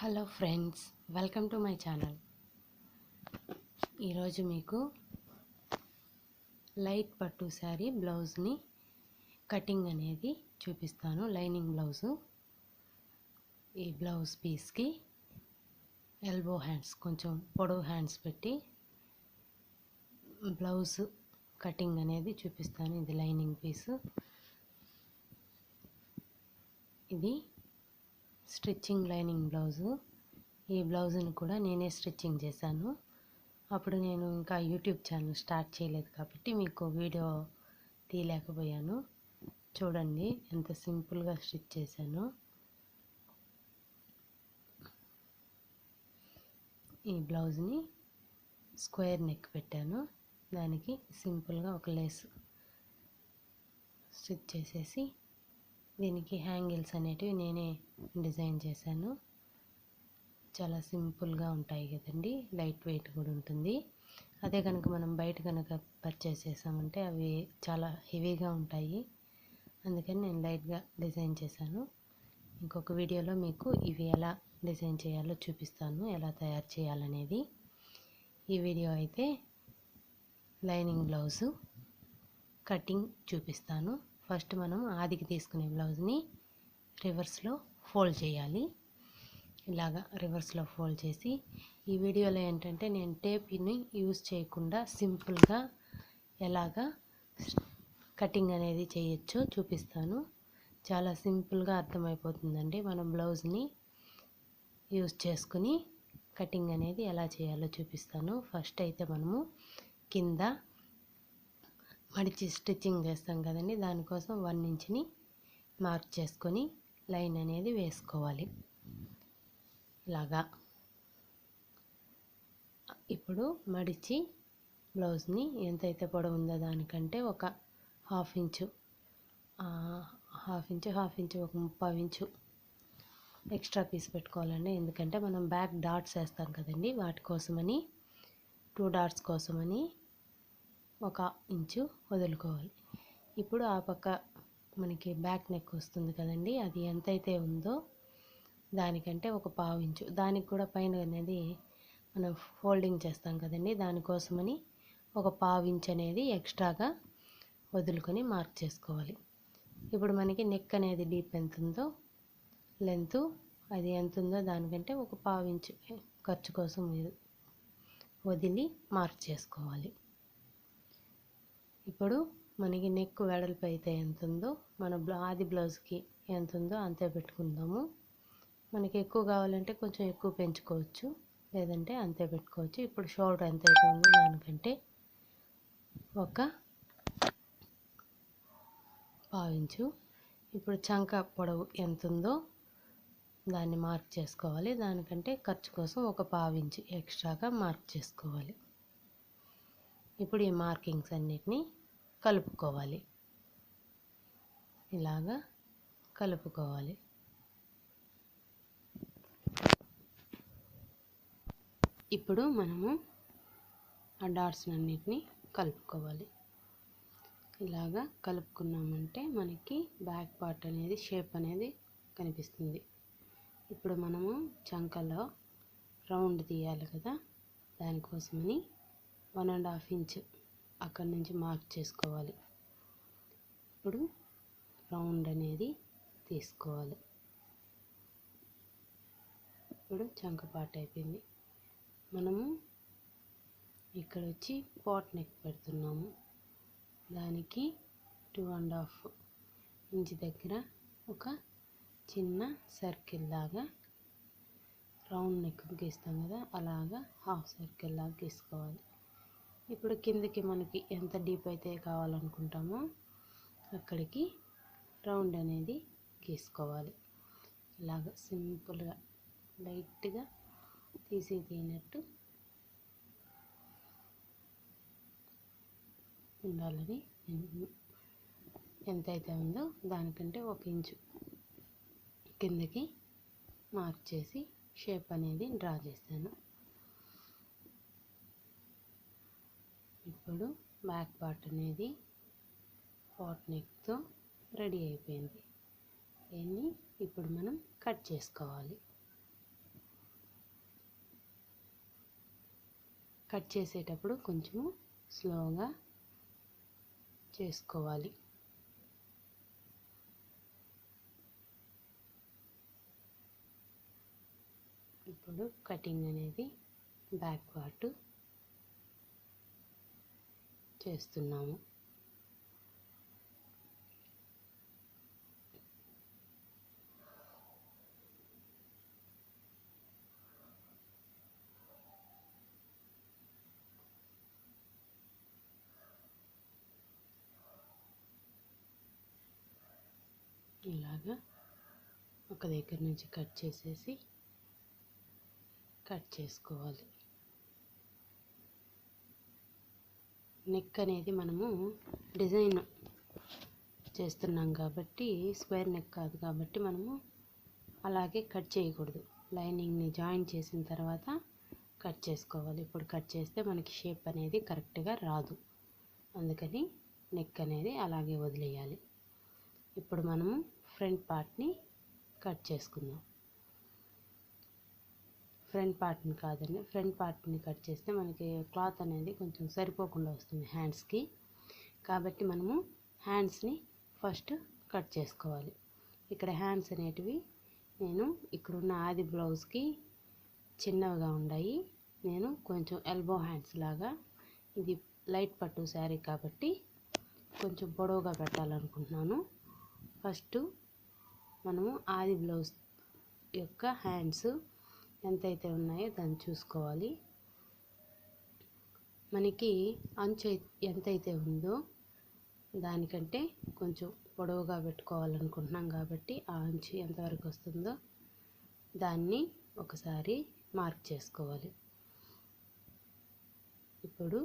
Hello friends, welcome to my channel. ఈరోజు మీకు light పట్టు శారీ బ్లౌజ్ని కటింగ్ అనేది చూపిస్తాను. Lining blouse. ఈ బ్లౌజ్ పీస్కి ఎల్బో హ్యాండ్స్, కొంచెం పొడవు హ్యాండ్స్ పెట్టి బ్లౌజ్ కటింగ్ అనేది చూపిస్తాను. ఇది లైనింగ్ పీసు. ఇది స్టిచ్చింగ్ లైనింగ్ బ్లౌజు. ఈ బ్లౌజుని కూడా నేనే స్టిచ్చింగ్ చేశాను. అప్పుడు నేను ఇంకా యూట్యూబ్ ఛానల్ స్టార్ట్ చేయలేదు కాబట్టి మీకు వీడియో తీయలేకపోయాను. చూడండి ఎంత సింపుల్గా స్టిచ్ చేశాను. ఈ బ్లౌజ్ని స్క్వేర్ నెక్ పెట్టాను. దానికి సింపుల్గా ఒక లేస్ స్టిచ్ చేసేసి దీనికి హ్యాంగిల్స్ అనేటివి నేనే డిజైన్ చేశాను. చాలా సింపుల్గా ఉంటాయి కదండి, లైట్ వెయిట్ కూడా ఉంటుంది. అదే కనుక మనం బయట కనుక పర్చేస్ చేసామంటే అవి చాలా హెవీగా ఉంటాయి. అందుకని నేను లైట్గా డిజైన్ చేశాను. ఇంకొక వీడియోలో మీకు ఇవి ఎలా డిజైన్ చేయాలో చూపిస్తాను, ఎలా తయారు చేయాలనేది. ఈ వీడియో అయితే లైనింగ్ బ్లౌజు కటింగ్ చూపిస్తాను. ఫస్ట్ మనం ఆదికి తీసుకునే బ్లౌజ్ని రివర్స్లో ఫోల్డ్ చేయాలి. ఇలాగా రివర్స్లో ఫోల్డ్ చేసి, ఈ వీడియోలో ఏంటంటే నేను టేప్ని యూజ్ చేయకుండా సింపుల్గా ఎలాగా కటింగ్ అనేది చేయొచ్చో చూపిస్తాను. చాలా సింపుల్గా అర్థమైపోతుందండి. మనం బ్లౌజ్ని యూజ్ చేసుకుని కటింగ్ అనేది ఎలా చేయాలో చూపిస్తాను. ఫస్ట్ అయితే మనము కింద మడిచి స్టిచ్చింగ్ చేస్తాం కదండి, దానికోసం 1 ఇంచ్ని మార్క్ చేసుకొని లైన్ అనేది వేసుకోవాలి ఇలాగా. ఇప్పుడు మడిచి బ్లౌజ్ని ఎంతైతే పొడవు ఉందో దానికంటే ఒక హాఫ్ ఇంచు ఒక 3/4 ఇంచు ఎక్స్ట్రా పీస్ పెట్టుకోవాలండి. ఎందుకంటే మనం బ్యాక్ డాట్స్ వేస్తాం కదండి, వాటి కోసమని 2 డాట్స్ కోసమని 1 ఇంచు వదులుకోవాలి. ఇప్పుడు ఆ పక్క మనకి బ్యాక్ నెక్ వస్తుంది కదండి, అది ఎంతైతే ఉందో దానికంటే ఒక 1/4 ఇంచు, దానికి కూడా పైన అనేది మనం ఫోల్డింగ్ చేస్తాం కదండి, దానికోసమని ఒక 1/4 ఇంచు అనేది ఎక్స్ట్రాగా వదులుకొని మార్క్ చేసుకోవాలి. ఇప్పుడు మనకి నెక్ అనేది డీప్ ఎంత ఉందో, లెంత్ అది ఎంత ఉందో దానికంటే ఒక 1/4 ఇంచు ఖర్చు కోసం వదిలి మార్క్ చేసుకోవాలి. ఇప్పుడు మనకి నెక్ వెడల్పు అయితే ఎంత ఉందో, మన ఆది బ్లౌజ్కి ఎంత ఉందో అంతే పెట్టుకుందాము. మనకి ఎక్కువ కావాలంటే కొంచెం ఎక్కువ పెంచుకోవచ్చు, లేదంటే అంతే పెట్టుకోవచ్చు. ఇప్పుడు షోల్డర్ ఎంత అయితే ఉందో దానికంటే ఒక 1/4 ఇంచు. ఇప్పుడు చంక పొడవు ఎంత ఉందో దాన్ని మార్క్ చేసుకోవాలి. దానికంటే ఖర్చు కోసం ఒక 1/4 ఇంచు ఎక్స్ట్రాగా మార్క్ చేసుకోవాలి. ఇప్పుడు ఈ మార్కింగ్స్ అన్నిటినీ కలుపుకోవాలి. ఇలాగా కలుపుకోవాలి. ఇప్పుడు మనము ఆ డాట్స్ అన్నిటినీ కలుపుకోవాలి. ఇలాగా కలుపుకున్నామంటే మనకి బ్యాక్ పార్ట్ అనేది షేప్ అనేది కనిపిస్తుంది. ఇప్పుడు మనము చంకలో రౌండ్ తీయాలి కదా, దానికోసమని 1.5 ఇంచు అక్కడి నుంచి మార్క్ చేసుకోవాలి. ఇప్పుడు రౌండ్ అనేది తీసుకోవాలి. ఇప్పుడు చంక పార్ట్ అయిపోయింది. మనము ఇక్కడ వచ్చి పాట్ నెక్ పెడుతున్నాము. దానికి 2.5 ఇంచ్ దగ్గర ఒక చిన్న సర్కిల్ లాగా రౌండ్ నెక్ గీస్తాం కదా, అలాగా హాఫ్ సర్కిల్ లాగా గీసుకోవాలి. ఇప్పుడు కిందకి మనకి ఎంత డీప్ అయితే కావాలనుకుంటామో అక్కడికి రౌండ్ అనేది గీసుకోవాలి. ఇలాగ సింపుల్గా లైట్గా తీసినట్టు ఉండాలని, ఎంతైతే ఉందో దానికంటే 1 ఇంచు కిందకి మార్క్ చేసి షేప్ అనేది డ్రా చేశాను. ఇప్పుడు బ్యాక్ పార్ట్ అనేది పాట్ నెక్తో రెడీ అయిపోయింది. దీన్ని ఇప్పుడు మనం కట్ చేసుకోవాలి. కట్ చేసేటప్పుడు కొంచెము స్లోగా చేసుకోవాలి. ఇప్పుడు కటింగ్ అనేది బ్యాక్ పార్ట్ చేస్తున్నాము. ఇలాగా ఒక దగ్గర నుంచి కట్ చేసేసి కట్ చేసుకోవాలి. నెక్ అనేది మనము డిజైన్ చేస్తున్నాం కాబట్టి స్క్వేర్ నెక్ కాదు కాబట్టి మనము అలాగే కట్ చేయకూడదు. లైనింగ్ని జాయిన్ చేసిన తర్వాత కట్ చేసుకోవాలి. ఇప్పుడు కట్ చేస్తే మనకి షేప్ అనేది కరెక్ట్గా రాదు, అందుకని నెక్ అనేది అలాగే వదిలేయాలి. ఇప్పుడు మనము ఫ్రంట్ పార్ట్ని కట్ చేసుకుందాం. ఫ్రంట్ పార్ట్ని కాదండి, ఫ్రంట్ పార్ట్ని కట్ చేస్తే మనకి క్లాత్ అనేది కొంచెం సరిపోకుండా వస్తుంది హ్యాండ్స్కి. కాబట్టి మనము హ్యాండ్స్ని ఫస్ట్ కట్ చేసుకోవాలి. ఇక్కడ హ్యాండ్స్ అనేటివి నేను ఇక్కడున్న ఆది బ్లౌజ్కి చిన్నవిగా ఉన్నాయి. నేను కొంచెం ఎల్బో హ్యాండ్స్ లాగా, ఇది లైట్ పట్టు శారీ కాబట్టి కొంచెం పొడవుగా పెట్టాలనుకుంటున్నాను. ఫస్ట్ మనము ఆది బ్లౌజ్ యొక్క హ్యాండ్స్ ఎంతైతే ఉన్నాయో దాన్ని చూసుకోవాలి. మనకి అంచు ఎంతైతే ఉందో దానికంటే కొంచెం పొడవుగా పెట్టుకోవాలనుకుంటున్నాం కాబట్టి ఆ అంచు ఎంతవరకు వస్తుందో దాన్ని ఒకసారి మార్క్ చేసుకోవాలి. ఇప్పుడు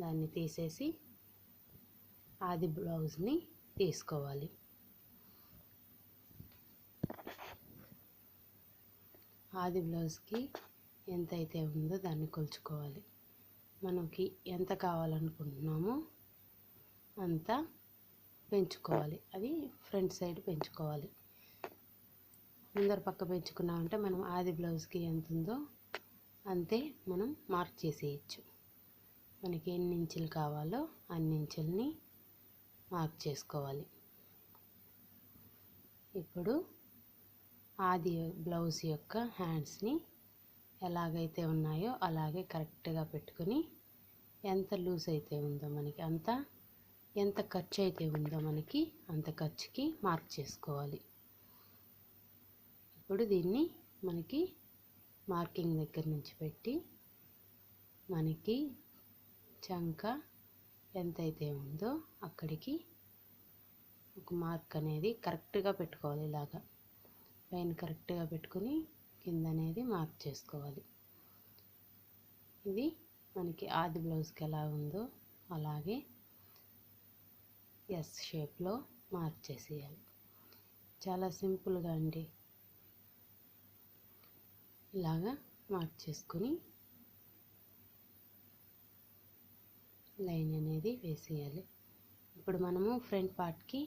దాన్ని తీసేసి ఆది బ్లౌజ్ని తీసుకోవాలి. ఆది బ్లౌజ్కి ఎంతైతే ఉందో దాన్ని కొలుచుకోవాలి. మనకి ఎంత కావాలనుకుంటున్నామో అంత పెంచుకోవాలి. అది ఫ్రంట్ సైడ్ పెంచుకోవాలి. ముందర పక్క పెంచుకున్నామంటే మనం ఆది బ్లౌజ్కి ఎంత ఉందో అంతే మనం మార్క్ చేసేయచ్చు. మనకి ఎన్ని ఇంచులు కావాలో అన్ని ఇంచుల్ని మార్క్ చేసుకోవాలి. ఇప్పుడు ఆది బ్లౌజ్ యొక్క హ్యాండ్స్ని ఎలాగైతే ఉన్నాయో అలాగే కరెక్ట్గా పెట్టుకుని ఎంత లూజ్ అయితే ఉందో మనకి ఎంత ఖర్చు అయితే ఉందో మనకి అంత ఖర్చుకి మార్క్ చేసుకోవాలి. ఇప్పుడు దీన్ని మనకి మార్కింగ్ దగ్గర నుంచి పెట్టి మనకి చంక ఎంతైతే ఉందో అక్కడికి ఒక మార్క్ అనేది కరెక్ట్గా పెట్టుకోవాలి. ఇలాగా లైన్ కరెక్ట్గా పెట్టుకుని కింద అనేది మార్క్ చేసుకోవాలి. ఇది మనకి ఆది బ్లౌజ్కి ఎలా ఉందో అలాగే ఎస్ షేప్లో మార్క్ చేసేయాలి. చాలా సింపుల్గా అండి. ఇలాగా మార్క్ చేసుకుని లైన్ అనేది వేసేయాలి. ఇప్పుడు మనము ఫ్రంట్ పార్ట్కి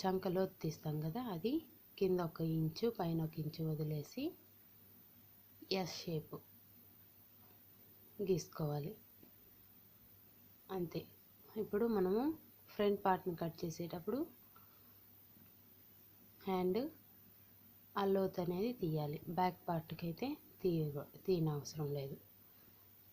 చంక లోతు తీస్తాం కదా, అది కింద 1 ఇంచు పైన 1 ఇంచు వదిలేసి ఎస్ షేప్ గీసుకోవాలి. అంతే. ఇప్పుడు మనము ఫ్రంట్ పార్ట్ని కట్ చేసేటప్పుడు హ్యాండ్ ఆ లోతు అనేది తీయాలి. బ్యాక్ పార్ట్కి అయితే తీయనవసరం లేదు.